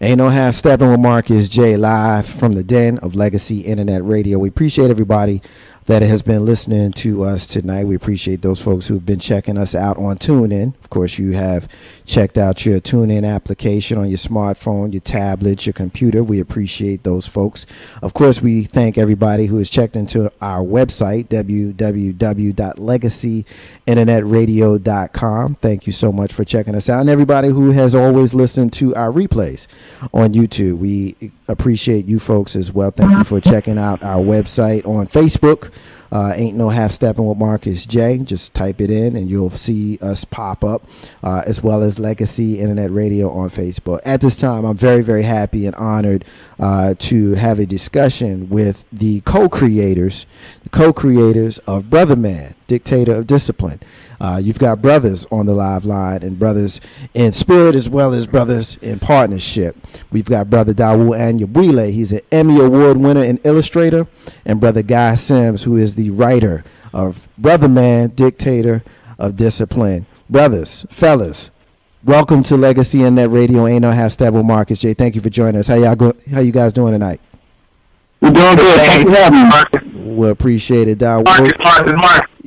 Ain't no half stepping with Marcus J live from the den of Legacy Internet Radio. We appreciate everybody that has been listening to us tonight. We appreciate those folks who've been checking us out on TuneIn. Of course, you have checked out your TuneIn application on your smartphone, your tablet, your computer. We appreciate those folks. Of course, we thank everybody who has checked into our website, www.legacyinternetradio.com. Thank you so much for checking us out. And everybody who has always listened to our replays on YouTube. We appreciate you folks as well. Thank you for checking out our website on Facebook. Ain't no half stepping with Marcus J. Just type it in and you'll see us pop up, as well as Legacy Internet Radio on Facebook. At this time, I'm very, very happy and honored to have a discussion with the co-creators of Brotherman, Dictator of Discipline. You've got brothers on the live line, and brothers in spirit as well as brothers in partnership. We've got brother Dawud Anyabwile. He's an Emmy Award winner and illustrator, and brother Guy Sims, who is the writer of Brotherman, Dictator of Discipline. Brothers, fellas, welcome to Legacy Internet Radio. Ain't no half step with Marcus J. Thank you for joining us. How you guys doing tonight? We're doing good. Thank you for having me, Marcus. We appreciate it, Dawud. Marcus.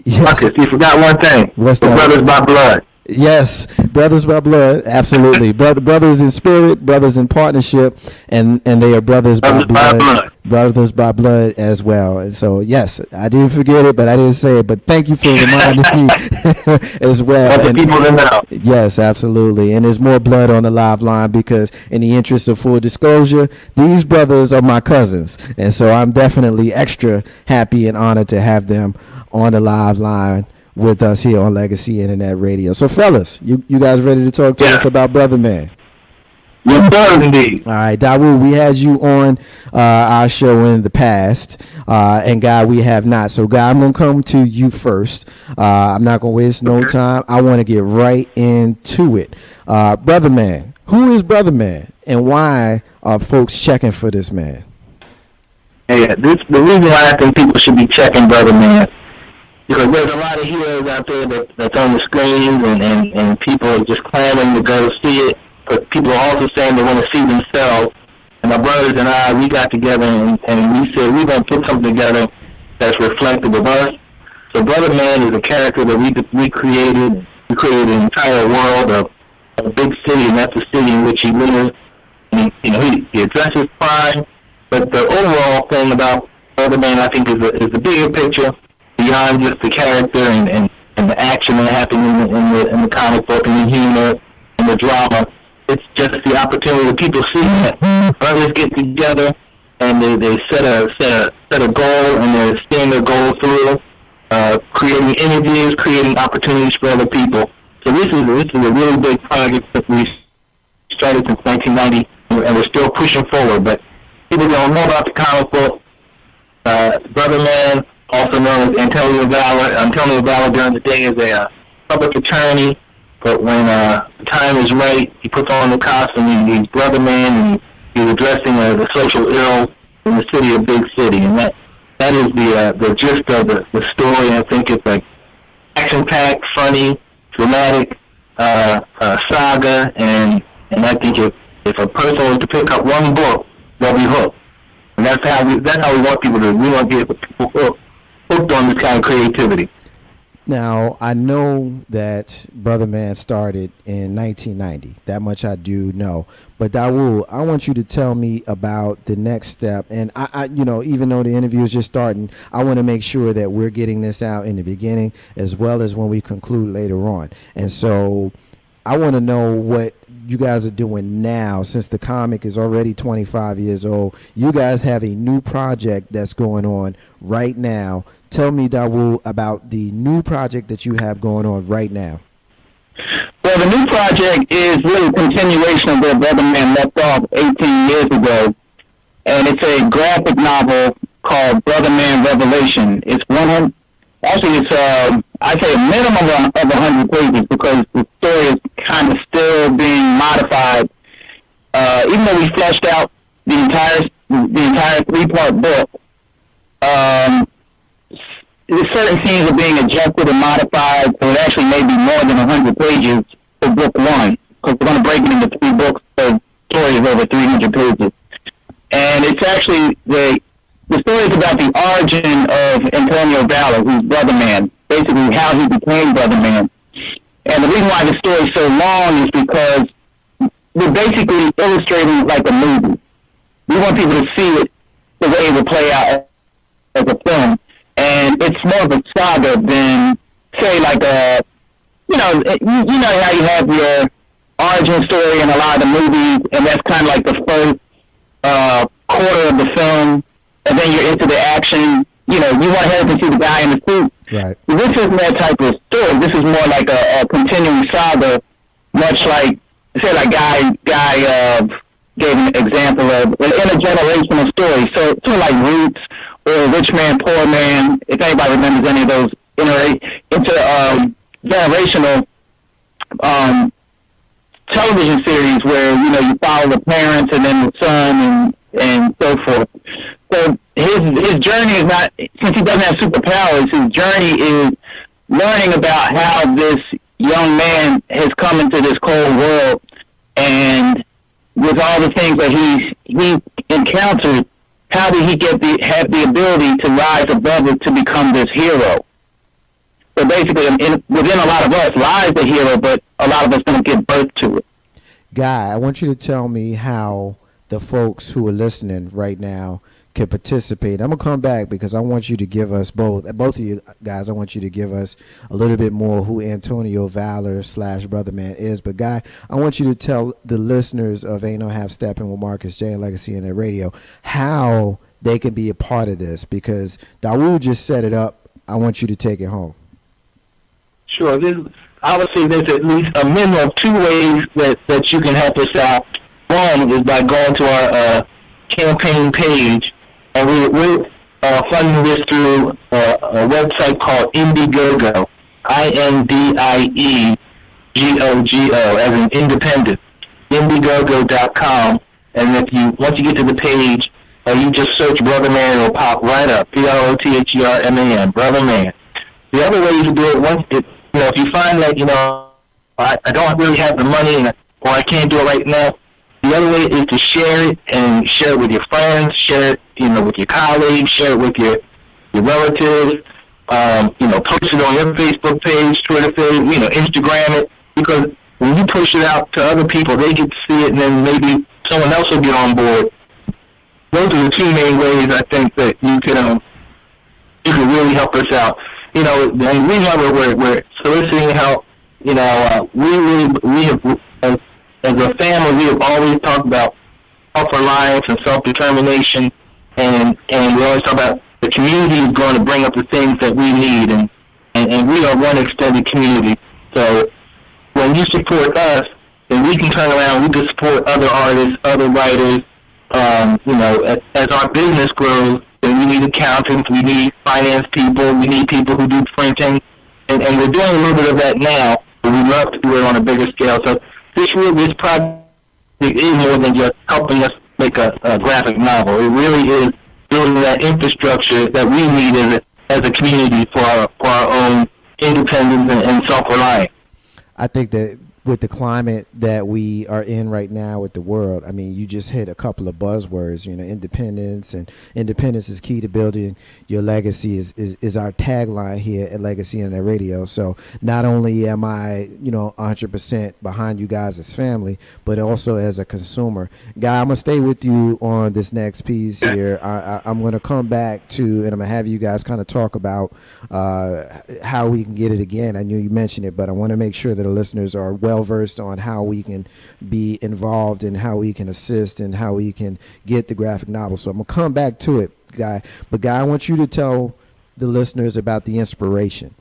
Yes. Marcus, you forgot one thing. What's that? Brothers by blood. Yes, brothers by blood, absolutely. Brothers in spirit, brothers in partnership, and they are brothers by blood. Brothers by blood as well. And so, yes, I didn't forget it, but I didn't say it. But thank you for reminding me as well. And people in the know. Yes, absolutely. And there's more blood on the live line because, in the interest of full disclosure, these brothers are my cousins, and so I'm definitely extra happy and honored to have them on the live line with us here on Legacy Internet Radio. So, fellas, you guys ready to talk to us about Brotherman? Yes, sir, indeed. All right, Dawud, we had you on our show in the past, and Guy, we have not. So, Guy, I'm going to come to you first. I'm not going to waste no time. I want to get right into it. Brotherman, who is Brotherman, and why are folks checking for this man? Hey, the reason why I think people should be checking Brotherman, because there's a lot of heroes out there that's on the screens, and people are just clamoring to go see it. But people are also saying they want to see themselves. And my brothers and I, we got together and we said we're going to put something together that's reflective of us. So Brotherman is a character that we created. We created an entire world of a big city, and that's the city in which he lives. And he addresses crime. But the overall thing about Brotherman, I think, is the bigger picture beyond just the character and the action that happened in the comic book and the humor and the drama. It's just the opportunity that people see that brothers get together and they set a goal and they're seeing their goal through, creating interviews, creating opportunities for other people. So this is a really big project that we started since 1990, and we're still pushing forward. But people don't know about the comic book. Brotherman, also known as Antonio Valor during the day is a public attorney. But when the time is right, he puts on the costume, he's Brotherman, and he's addressing the social ills in the city of Big City. And that is the gist of the story. I think it's like action-packed, funny, dramatic saga, and I think if a person was to pick up one book, they'll be hooked. And that's how we want people to. We want to get people hooked on this kind of creativity. Now, I know that Brotherman started in 1990. That much I do know. But Dawud, I want you to tell me about the next step. And I even though the interview is just starting, I want to make sure that we're getting this out in the beginning as well as when we conclude later on. And so I want to know what you guys are doing now, since the comic is already 25 years old. You guys have a new project that's going on right now. Tell me, Dawud, about the new project that you have going on right now. Well, the new project is really a continuation of where Brotherman left off 18 years ago. And it's a graphic novel called Brotherman Revelation. It's I'd say a minimum of 100 pages, because the story is kind of still being modified. Even though we fleshed out the entire 3-part book, certain scenes are being adjusted and modified, so it actually may be more than 100 pages for book one, because we're going to break it into 3 books, so the story is has over 300 pages. And it's actually the story is about the origin of Anyabwile, who's Brotherman, basically how he became Brotherman. And the reason why the story is so long is because we're basically illustrating it like a movie. We want people to see it the way it would play out as a film. And it's more of a saga than, say, like a, you know how you have your origin story in a lot of the movies, and that's kind of like the first quarter of the film, and then you're into the action. You know, you want to see the guy in the suit. Right. This isn't that type of story. This is more like a continuing saga, much like, say, like Guy gave an example of an intergenerational story. So it's sort of like Roots or Rich Man, Poor Man, if anybody remembers any of those intergenerational television series where, you know, you follow the parents and then the son and so forth. So his journey is not, since he doesn't have superpowers, his journey is learning about how this young man has come into this cold world, and with all the things that he encountered, how did he have the ability to rise above it to become this hero? So basically, within a lot of us lies the hero, but a lot of us don't give birth to it. Guy, I want you to tell me how the folks who are listening right now can participate. I'm going to come back because I want you to give us both of you guys, I want you to give us a little bit more who Anyabwile / Brotherman is. But Guy, I want you to tell the listeners of Ain't No Half Steppin' with Marcus J and Legacy Internet Radio how they can be a part of this, because Dawud just set it up. I want you to take it home. Sure. Obviously, there's at least a minimum of 2 ways that you can help us out. One is by going to our campaign page, and we're funding this through a website called Indiegogo, INDIEGOGO, as in independent, Indiegogo.com. And once you get to the page, you just search Brotherman, it'll pop right up, Brotherman, Brotherman. The other way you can do it, if you find that, I don't really have the money or I can't do it right now, the other way is to share it, and share it with your friends, share it, with your colleagues, share it with your relatives, post it on your Facebook page, Twitter page, Instagram it, because when you push it out to other people, they get to see it, and then maybe someone else will get on board. Those are the 2 main ways I think that you can really help us out. And the reason why we're soliciting help, we have, as a family, we have always talked about self-reliance and self-determination, and we always talk about the community is going to bring up the things that we need, and we are one extended community. So when you support us, then we can turn around, we can support other artists, other writers. As our business grows, then we need accountants, we need finance people, we need people who do printing, and we're doing a little bit of that now, but we'd love to do it on a bigger scale. So this project is more than just helping us make a graphic novel. It really is building that infrastructure that we need as a community for our own independence and self-reliance. I think that with the climate that we are in right now with the world, I mean, you just hit a couple of buzzwords, independence, and independence is key to building your legacy is our tagline here at Legacy Internet Radio. So not only am I, 100% behind you guys as family, but also as a consumer. Guy, I'm going to stay with you on this next piece here. I'm going to come back to, and I'm going to have you guys kind of talk about how we can get it again. I knew you mentioned it, but I want to make sure that the listeners are well versed on how we can be involved and how we can assist and how we can get the graphic novel. So I'm gonna come back to it, Guy. But Guy, I want you to tell the listeners about the inspiration.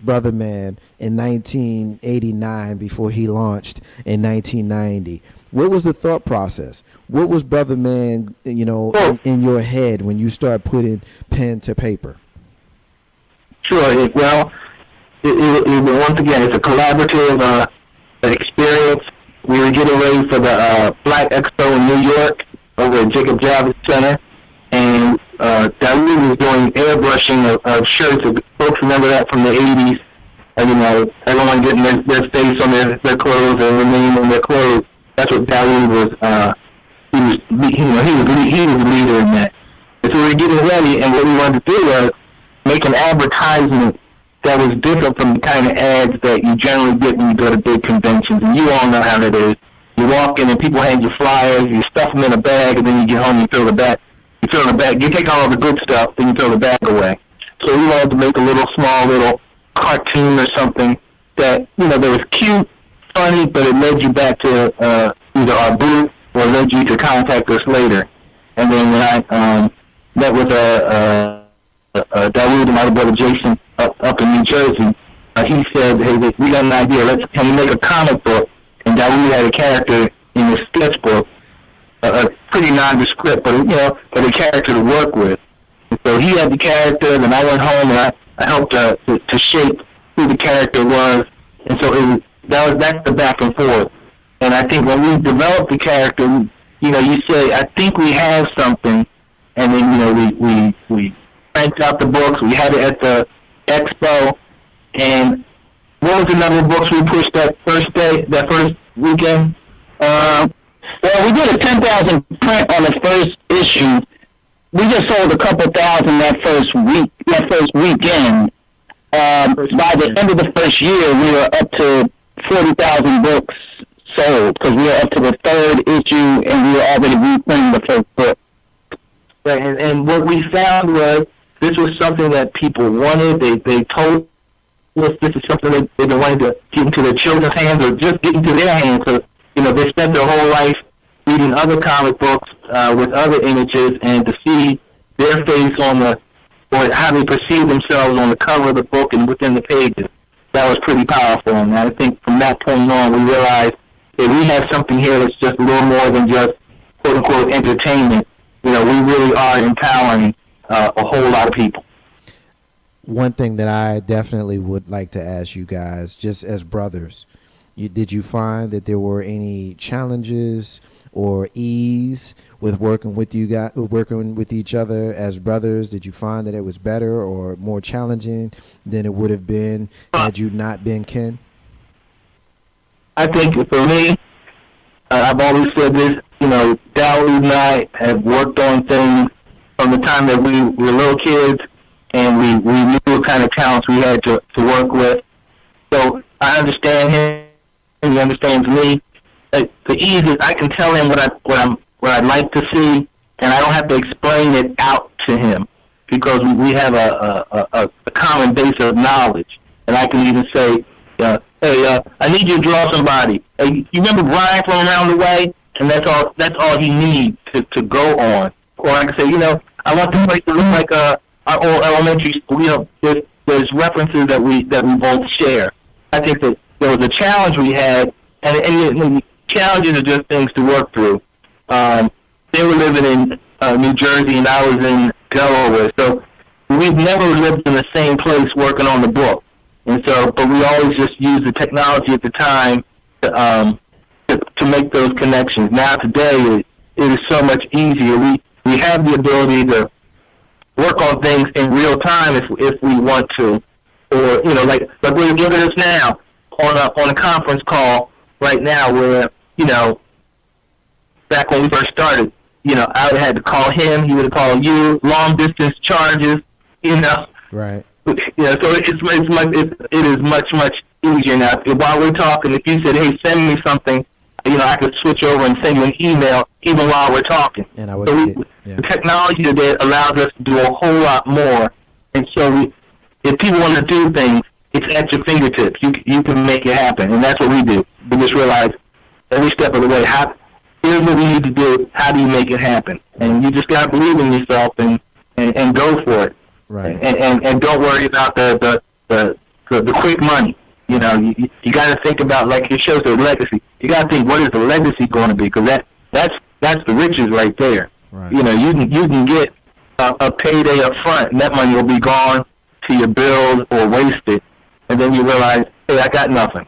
Brotherman in 1989 before he launched in 1990. What was the thought process? What was Brotherman, in your head when you start putting pen to paper? Sure. Well, once again, it's a collaborative experience. We were getting ready for the Black Expo in New York over at Jacob Javits Center, and Dawud was doing airbrushing of shirts. Folks remember that from the 80s. Everyone getting their face on their clothes and their name on their clothes. That's what Dawud was he was the leader in that. And so we were getting ready, and what we wanted to do was make an advertisement that was different from the kind of ads that you generally get when you go to big conventions. And you all know how that is. You walk in and people hand you flyers, you stuff them in a bag, and then you get home and you throw the bag. You take all the good stuff, then you throw the bag away. So we wanted to make a small little cartoon or something that, that was cute, funny, but it led you back to either our booth or led you to contact us later. And then when I met with Dawud and my brother Jason up in New Jersey, he said, hey, we got an idea. Can we make a comic book? And Dawud had a character in his sketchbook, a pretty nondescript, but a character to work with. And so he had the character, and I went home and I helped to shape who the character was. And so that's the back and forth. And I think when we developed the character, you say, I think we have something, and then we cranked out the books. We had it at the expo, and what was the number of books we pushed that first weekend? Well, we did a 10,000 print on the first issue. We just sold a couple thousand that first weekend. By the end of the first year, we were up to 40,000 books sold because we were up to the third issue and we were already reprinting the first book. Right, and what we found was this was something that people wanted. They told us this is something that they've been wanting to get into their children's hands or just get into their hands. So, they spent their whole life reading other comic books with other images, and to see their face or how they perceive themselves on the cover of the book and within the pages, that was pretty powerful. And I think from that point on, we realized that we have something here that's just a little more than just quote-unquote entertainment. We really are empowering a whole lot of people. One thing that I definitely would like to ask you guys, just as brothers, did you find that there were any challenges or ease with working with each other as brothers? Did you find that it was better or more challenging than it would have been had you not been kin? I think for me, I've always said this, Dawud and I have worked on things from the time that we were little kids, and we knew what kind of talents we had to work with. So I understand him, and he understands me. The ease is I can tell him what I'd like to see, and I don't have to explain it out to him because we have a common base of knowledge. And I can even say, hey, I need you to draw somebody. Hey, you remember Brian from around the way? And that's all he needs to go on. Or I can say, I want the place to look like our old elementary school. There's references that we both share. I think that there was a challenge we had, and challenges are just things to work through. They were living in New Jersey, and I was in Delaware, so we've never lived in the same place working on the book. And so, but we always just used the technology at the time to make those connections. Now today, it is so much easier. We have the ability to work on things in real time if we want to, or like we're doing this now on a conference call right now, where back when we first started, I would have had to call him, he would have called you, long distance charges, Right. So it is much easier now. While we're talking, if you said, hey, send me something, I could switch over and send you an email even while we're talking. And I would. The technology today allows us to do a whole lot more. And so if people want to do things, it's at your fingertips. You can make it happen, and that's what we do. We just realize every step of the way, here's what we need to do. How do you make it happen? And you just got to believe in yourself and go for it. Right. And don't worry about the quick money. You got to think about, like it shows the legacy. You got to think, what is the legacy going to be? Because that's the riches right there. Right. You can get a payday up front, and that money will be gone to your bills or wasted, and then you realize, hey, I got nothing.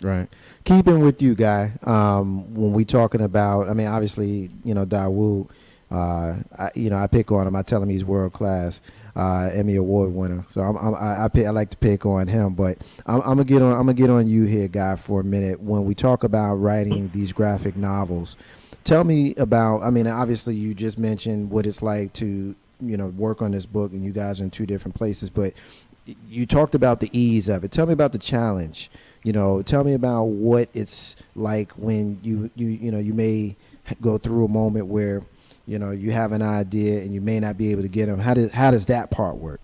Right. Keeping with you, Guy, when we talking about, obviously, Dawud, I pick on him. I tell him he's world class, Emmy Award winner. So I like to pick on him. But I'm gonna get on you here, Guy, for a minute. When we talk about writing these graphic novels, Tell me about, I mean, obviously you just mentioned what it's like to, work on this book, and you guys are in two different places, but you talked about the ease of it. Tell me about the challenge. Tell me about what it's like when you may go through a moment where, you have an idea and you may not be able to get them. How does that part work?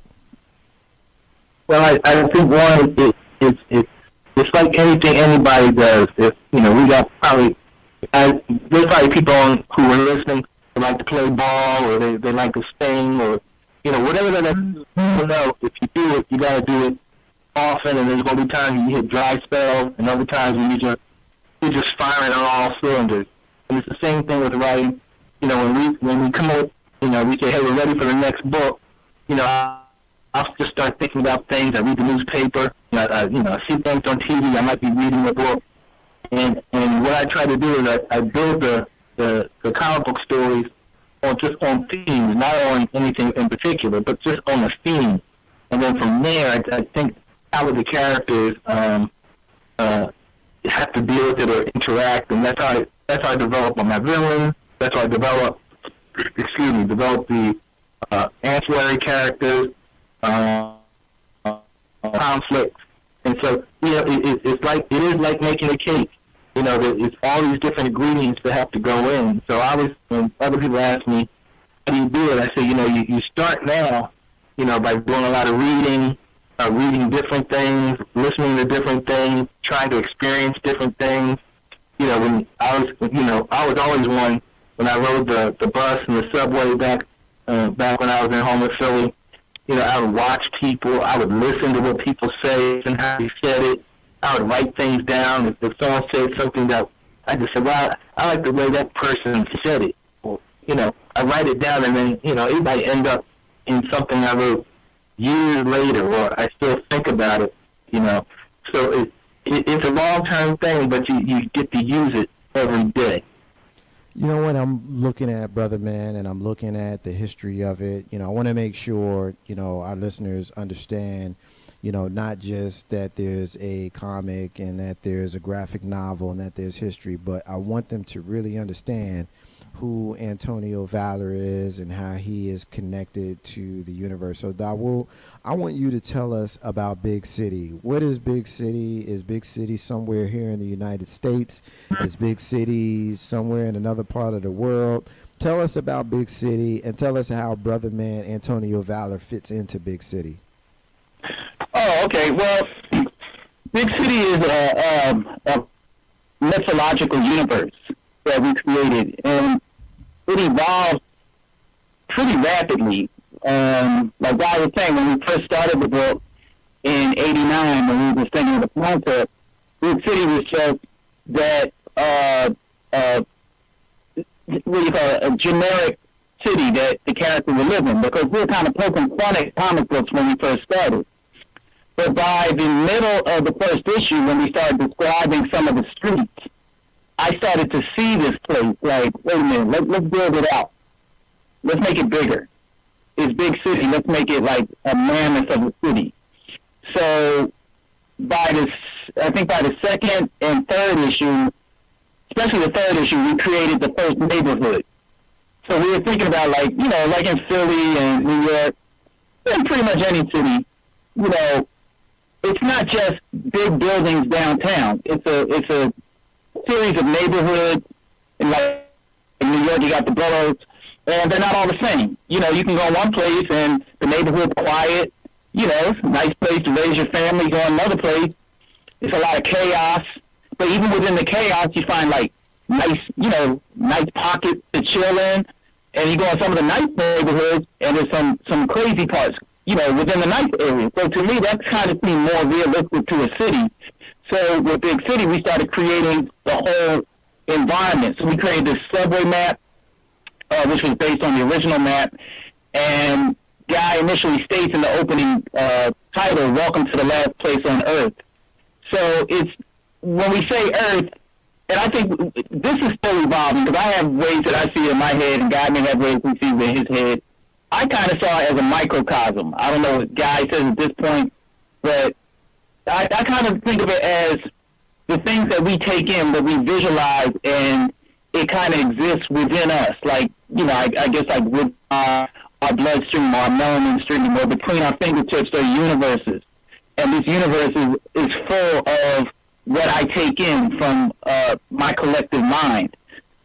Well, I think one, it's like anything anybody does. If we got probably there's probably people who are listening who like to play ball, or they like to sing, or whatever that is. If you do it, you got to do it often. And there's going to be times when you hit dry spells, and other times when you're just firing on all cylinders. And it's the same thing with writing. When we come up, we say, hey, we're ready for the next book. I'll just start thinking about things. I read the newspaper. I see things on TV. I might be reading a book. And what I try to do is I build the comic book stories on themes, not on anything in particular, but just on a theme. And then from there, I think how the characters have to deal with it or interact, and that's how I develop on my villains. That's how I develop the ancillary characters, conflicts. And so, it is like making a cake. It's all these different ingredients that have to go in. So when other people ask me, how do you do it? I say, you start now, by doing a lot of reading, reading different things, listening to different things, trying to experience different things. When I was always one, when I rode the bus and the subway back when I was in home in Philly, I would watch people, I would listen to what people say and how they said it. I would write things down. If someone said something that I just said, well, I like the way that person said it. Or, I write it down, and then, it might end up in something I wrote years later, or I still think about it, So it's a long-term thing, but you get to use it every day. When I'm looking at Brotherman and I'm looking at the history of it, I want to make sure, our listeners understand, not just that there's a comic and that there's a graphic novel and that there's history, but I want them to really understand who Antonio Valor is and how he is connected to the universe. So, Dawud, I want you to tell us about Big City. What is Big City? Is Big City somewhere here in the United States? Is Big City somewhere in another part of the world? Tell us about Big City, and tell us how Brotherman Antonio Valor fits into Big City. Oh, okay. Well, Big City is a mythological universe that we created, and it evolved pretty rapidly. Like I was saying, when we first started the book in '89, when we were thinking of the concept, Big City was just that what do you call it, a generic city that the character would live in, because we were kind of poking fun at comic books when we first started. But by the middle of the first issue, when we started describing some of the streets, I started to see this place like, wait a minute, let's build it out. Let's make it bigger. It's Big City. Let's make it like a mammoth of a city. So by the second and third issue, especially the third issue, we created the first neighborhood. So we were thinking about like in Philly and New York, and pretty much any city, it's not just big buildings downtown. It's a series of neighborhoods. And like in New York, you got the boroughs, and they're not all the same. You can go one place and the neighborhood's quiet. It's a nice place to raise your family. You go another place, it's a lot of chaos. But even within the chaos, you find like nice pockets to chill in. And you go in some of the nice neighborhoods, and there's some crazy parts, within the nice area. So to me, that kind of seemed more realistic to a city. So with Big City, we started creating the whole environment. So we created this subway map, which was based on the original map. And Guy initially states in the opening title, "Welcome to the last place on Earth." So when we say Earth, and I think this is still evolving, because I have ways that I see it in my head, and Guy may have ways he sees it in his head. I kind of saw it as a microcosm. I don't know what Guy says at this point, but I kind of think of it as the things that we take in, that we visualize, and it kind of exists within us, like, I guess like with our bloodstream, our melanin stream, or between our fingertips are universes, and this universe is full of what I take in from my collective mind.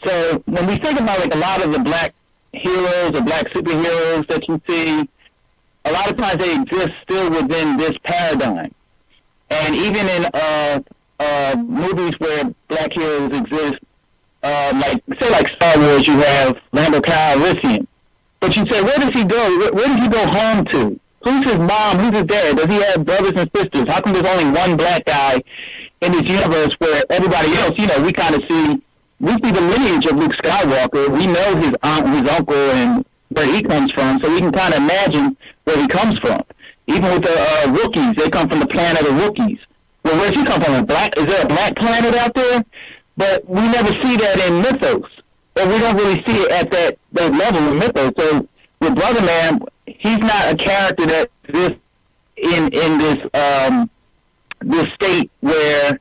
So when we think about like a lot of the black heroes or black superheroes that you see, a lot of times they exist still within this paradigm. And even in movies where black heroes exist, like Star Wars, you have Lando Calrissian. But you say, where does he go? Where does he go home to? Who's his mom? Who's his dad? Does he have brothers and sisters? How come there's only one black guy in this universe where everybody else, we kind of see the lineage of Luke Skywalker. We know his aunt and his uncle and where he comes from, so we can kind of imagine where he comes from. Even with the Wookiees, they come from the planet of Wookiees. Well, where's he come from? Is there a black planet out there? But we never see that in mythos, or we don't really see it at that level in mythos. So with Brotherman, he's not a character that exists in this state where,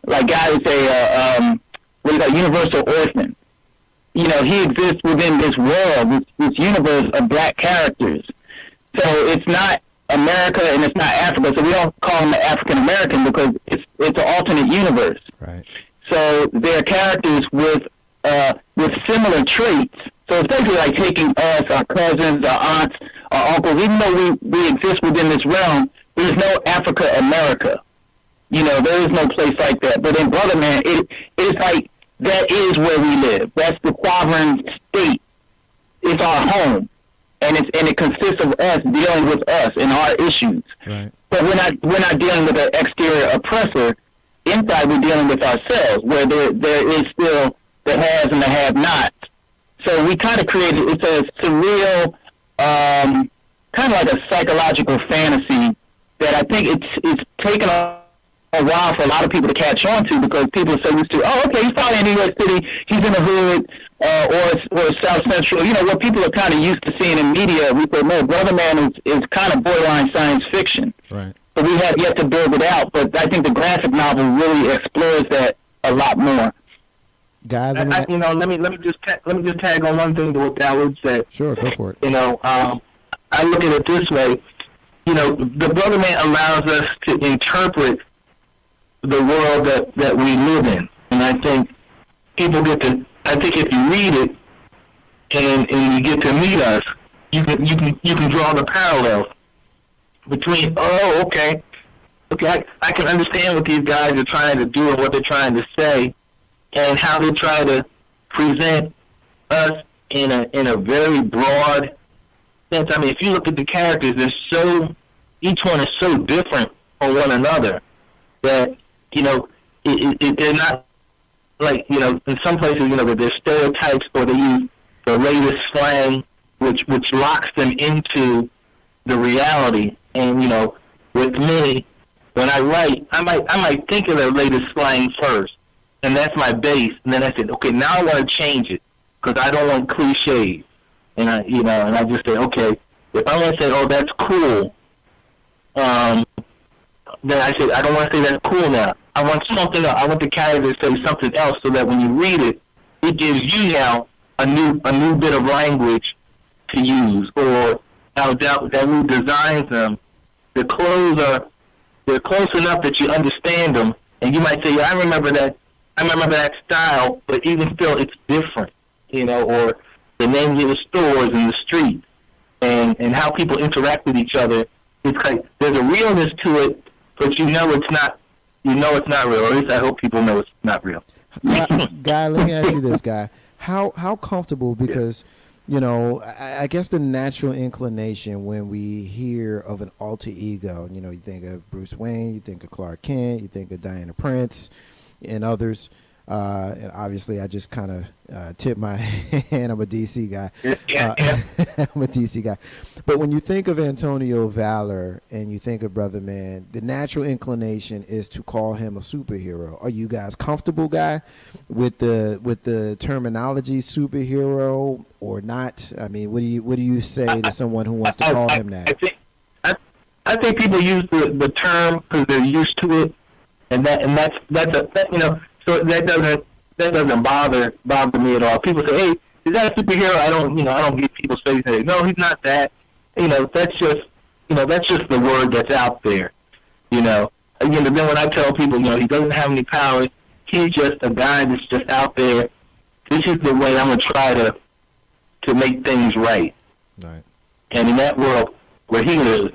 like guys would say, what is that, universal orphan. He exists within this world, this universe of black characters. So it's not America and it's not Africa, so we don't call him African American because it's an alternate universe. Right. So they're characters with similar traits. So it's basically like taking us, our cousins, our aunts, our uncles, even though we exist within this realm, there's no Africa America. There is no place like that. But in Brotherman, it is like that is where we live. That's the Quavern state. It's our home. And it consists of us dealing with us and our issues. Right. But we're not dealing with an exterior oppressor. Inside, we're dealing with ourselves, where there is still the haves and the have-nots. So we kind of created, it's a surreal, kind of like a psychological fantasy that I think it's taken a while for a lot of people to catch on to, because people are so used to, okay, he's probably in New York City, he's in the hood, or South Central, what people are kind of used to seeing in media. We say, no, Brotherman is kind of borderline science fiction. Right. So we have yet to build it out, but I think the graphic novel really explores that a lot more. Guys, let me just tag on one thing to what Dawud said. Sure, go for it. I look at it this way. The Brotherman allows us to interpret the world that we live in, and I think people get to. I think if you read it and you get to meet us, you can draw the parallels between. Okay, I can understand what these guys are trying to do and what they're trying to say, and how they try to present us in a very broad sense. I mean, if you look at the characters, each one is so different from one another that they're not like, in some places, there's stereotypes, or they use the latest slang, which locks them into the reality. And with me, when I write, I might think of the latest slang first, and that's my base. And then I said, okay, now I want to change it because I don't want cliches. And I just say, okay, if I want to say, oh, that's cool, then I said, I don't want to say that's cool now. I want something else. I want the character to say something else, so that when you read it, it gives you now a new bit of language to use, or how Dawud designs them. They're close enough that you understand them, and you might say, yeah, I remember that style, but even still, it's different, or the names of the stores and the streets, and how people interact with each other. It's like there's a realness to it, but it's not. It's not real. Or at least I hope people know it's not real. Guy, let me ask you this, Guy. How comfortable, because, I guess the natural inclination when we hear of an alter ego, you think of Bruce Wayne, you think of Clark Kent, you think of Diana Prince and others. And obviously, I just kind of tip my hand. I'm a DC guy. I'm a DC guy. But when you think of Antonio Valor and you think of Brotherman, the natural inclination is to call him a superhero. Are you guys comfortable, Guy, with the terminology superhero or not? I mean, what do you say to someone who wants to call him that? I think people use the term because they're used to it, and that's so that that doesn't bother me at all. People say, "Hey, is that a superhero?" I don't get people's face and say, "No, he's not that." That's just the word that's out there. Again, but then when I tell people, he doesn't have any powers, he's just a guy that's just out there. This is the way I'm gonna try to make things right. Right. And in that world where he lives,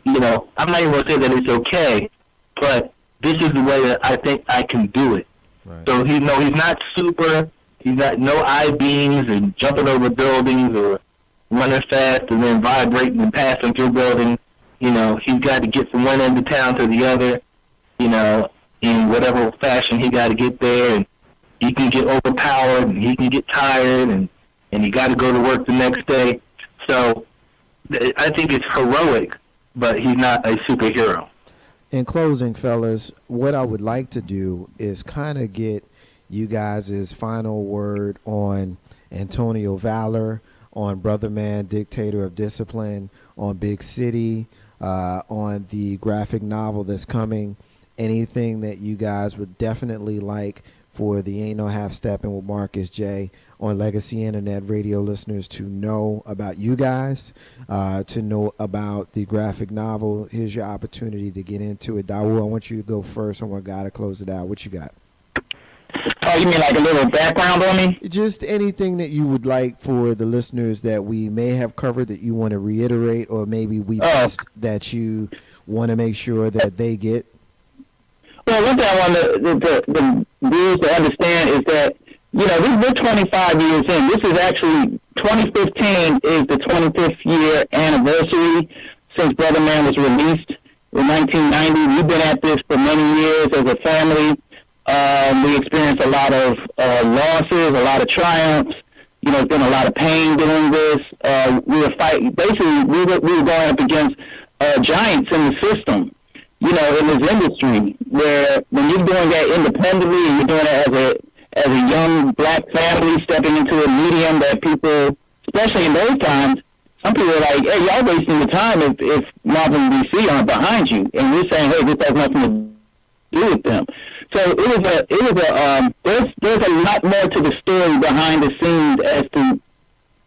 I'm not even gonna say that it's okay, but this is the way that I think I can do it. Right. So he's not super. He's got no I-beams and jumping over buildings or running fast and then vibrating and passing through buildings. He's got to get from one end of town to the other, in whatever fashion he got to get there. And he can get overpowered and he can get tired and he got to go to work the next day. So I think it's heroic, but he's not a superhero. In closing, fellas, what I would like to do is kind of get you guys' final word on Antonio Valor, on Brotherman, Dictator of Discipline, on Big City, on the graphic novel that's coming. Anything that you guys would definitely like for the Ain't No Half Steppin' with Marcus J on Legacy Internet Radio listeners to know about you guys, to know about the graphic novel. Here's your opportunity to get into it. Dawud, I want you to go first. I want God to close it out. What you got? Oh, you mean like a little background on me? Just anything that you would like for the listeners that we may have covered that you want to reiterate, or maybe we missed that you want to make sure that they get. Well, one thing I want the viewers to understand is that, we're 25 years in. This is actually, 2015 is the 25th year anniversary since Brotherman was released in 1990. We've been at this for many years as a family. We experienced a lot of losses, a lot of triumphs. There's been a lot of pain doing this. We were fighting. Basically, we were going up against giants in the system, in this industry, where when you're doing that independently and you're doing it as a young black family stepping into a medium that people, especially in those times, some people are like, "Hey, y'all wasting your time if Marvel and DC aren't behind you," and we're saying, "Hey, this has nothing to do with them." So there's a lot more to the story behind the scenes as to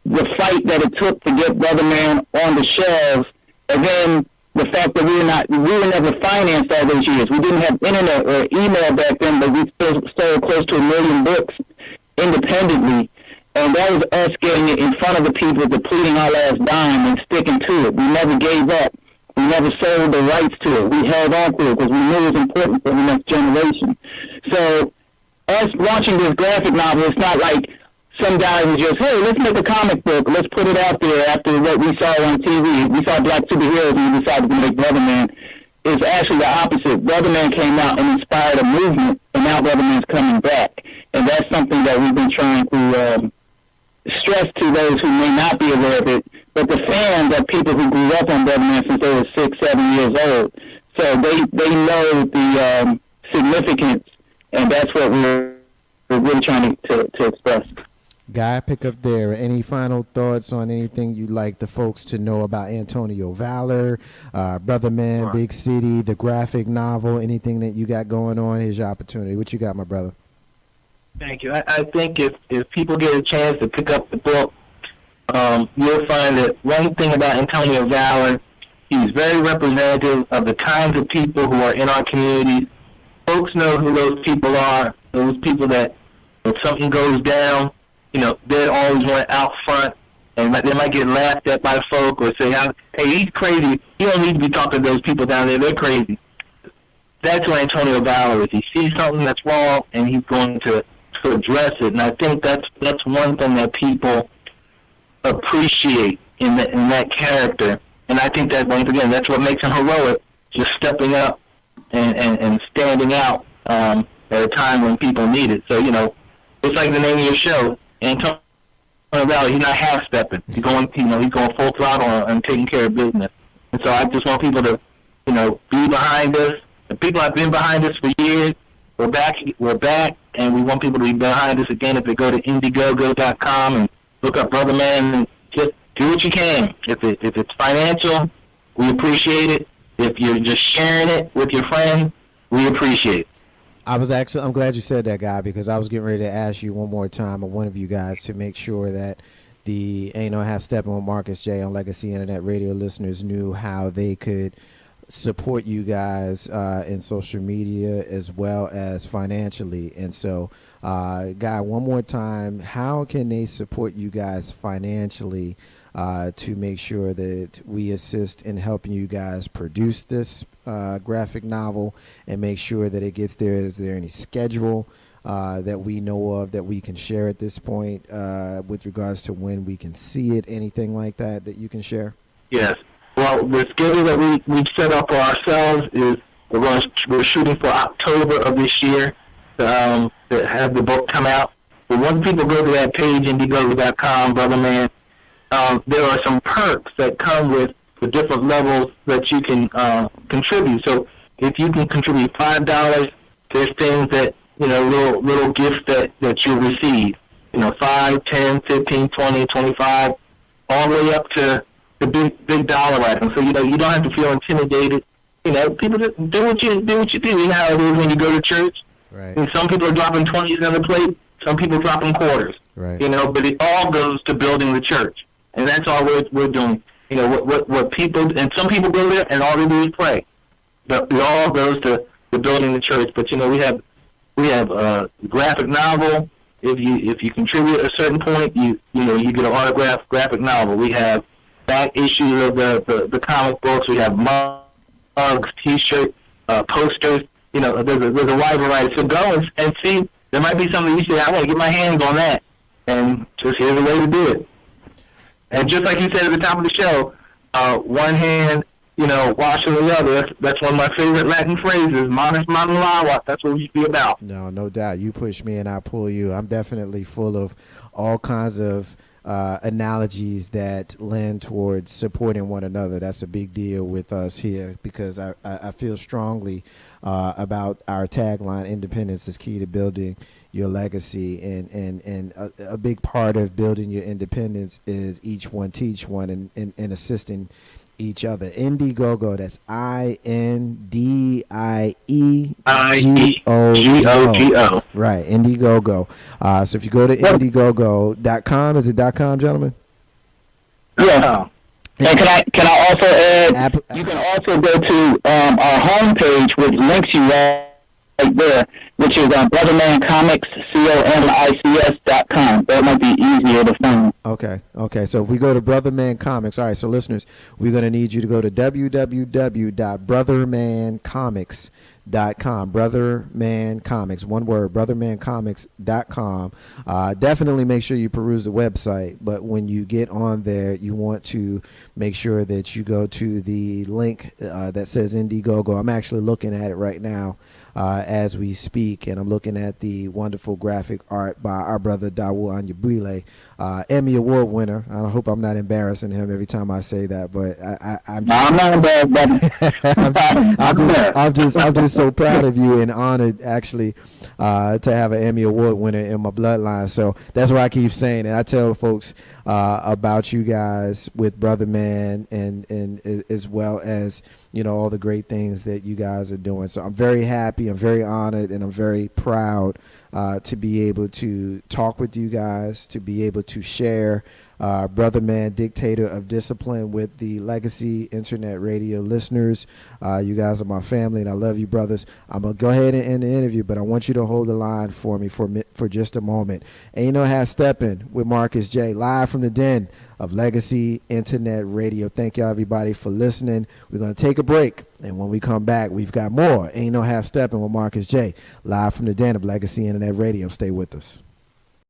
the fight that it took to get Brotherman on the shelves, and then the fact that we were never financed all those years. We didn't have internet or email back then, but we still sold close to 1 million books independently, and that was us getting it in front of the people, depleting our last dime and sticking to it. We never gave up. We never sold the rights to it. We held on to it because we knew it was important for the next generation. So us launching this graphic novel, it's not like some guy who just, "Hey, let's make a comic book. Let's put it out there after what we saw on TV. We saw black superheroes and we decided to make Brotherman." It's actually the opposite. Brotherman came out and inspired a movement, and now Brotherman's coming back. And that's something that we've been trying to stress to those who may not be aware of it. But the fans are people who grew up on Brotherman since they were 6, 7 years old. So they know the significance, and that's what we're really trying to express. Guy, pick up there. Any final thoughts on anything you'd like the folks to know about Antonio Valor, Brotherman, Big City, the graphic novel, anything that you got going on? Here's your opportunity. What you got, my brother? Thank you. I think if people get a chance to pick up the book, you'll find that one thing about Antonio Valor, he's very representative of the kinds of people who are in our communities. Folks know who those people are, those people that if something goes down, they're always one out front, and they might get laughed at by folk or say, "Hey, he's crazy. You don't need to be talking to those people down there. They're crazy." That's what Antonio Valor is. He sees something that's wrong, and he's going to address it. And I think that's one thing that people appreciate in that character. And I think that, once again, that's what makes him heroic, just stepping up and standing out at a time when people need it. So, it's like the name of your show, Antonio Valor. He's not half-stepping. He's going full throttle and taking care of business. And so I just want people to, be behind us. The people have been behind us for years. We're back, and we want people to be behind us again. If they go to Indiegogo.com and look up Brotherman, and just do what you can. If it's financial, we appreciate it. If you're just sharing it with your friends, we appreciate it. I'm glad you said that, guy, because I was getting ready to ask you one more time, or one of you guys, to make sure that the Ain't No Half Steppin' with Marcus J on Legacy Internet Radio listeners knew how they could support you guys in social media as well as financially. And so, Guy, one more time, how can they support you guys financially to make sure that we assist in helping you guys produce this graphic novel and make sure that it gets there? Is there any schedule that we know of that we can share at this point with regards to when we can see it? Anything like that that you can share? Yes. Well, the schedule that we've set up for ourselves is we're shooting for October of this year to have the book come out. But once people go to that page, Indiegogo.com, Brotherman, there are some perks that come with the different levels that you can contribute. So if you can contribute $5, there's things that, little gifts that you'll receive. 5, 10, 15, 20, 25, all the way up to the big dollar items. So you don't have to feel intimidated. People just do what you do. You know how it is when you go to church. Right. And some people are dropping 20s on the plate. Some people dropping quarters. Right. But it all goes to building the church, and that's all we're doing. What people, and some people go there and all they do is pray. But it all goes to building the church. But we have a graphic novel. If you contribute at a certain point, you get an autographed graphic novel. We have back issues of the comic books. We have mugs, T-shirts, posters. There's a wide variety. So go and see. There might be something you say, I want to get my hands on that. And just here's a way to do it. And just like you said at the top of the show, one hand, washing the other. That's one of my favorite Latin phrases, manus manu lawat. That's what we should be about. No doubt. You push me and I pull you. I'm definitely full of all kinds of analogies that lend towards supporting one another. That's a big deal with us here because I feel strongly about our tagline, independence is key to building your legacy, and a big part of building your independence is each one teach one and assisting each other. Indiegogo, that's INDIEGOGO. Right, Indiegogo. So if you go to Indiegogo.com, is it .com, gentlemen? Yeah. And can I also add? You can also go to our homepage, which links you right there, which is Brotherman Comics, COMICS.com. That might be easier to find. Okay. So if we go to Brotherman Comics, all right. So listeners, we're going to need you to go to www.brothermancomics.com. Brotherman Comics, one word, brothermancomics.com. Definitely make sure you peruse the website, but when you get on there, you want to make sure that you go to the link that says Indiegogo. I'm actually looking at it right now as we speak, and I'm looking at the wonderful graphic art by our brother Dawud Anyabwile, Emmy Award winner. I hope I'm not embarrassing him every time I say that, but I'm not embarrassed. I'm just so proud of you and honored actually to have an Emmy Award winner in my bloodline. So that's why I keep saying it. I tell folks about you guys with Brotherman and as well as all the great things that you guys are doing. So I'm very happy, I'm very honored, and I'm very proud to be able to talk with you guys, to be able to share Brotherman, Dictator of Discipline, with the Legacy Internet Radio listeners. You guys are my family, and I love you, brothers. I'm going to go ahead and end the interview, but I want you to hold the line for me for just a moment. Ain't No Half Steppin' with Marcus J, live from the den of Legacy Internet Radio. Thank y'all, everybody, for listening. We're going to take a break, and when we come back, we've got more Ain't No Half Steppin' with Marcus J, live from the den of Legacy Internet Radio. Stay with us.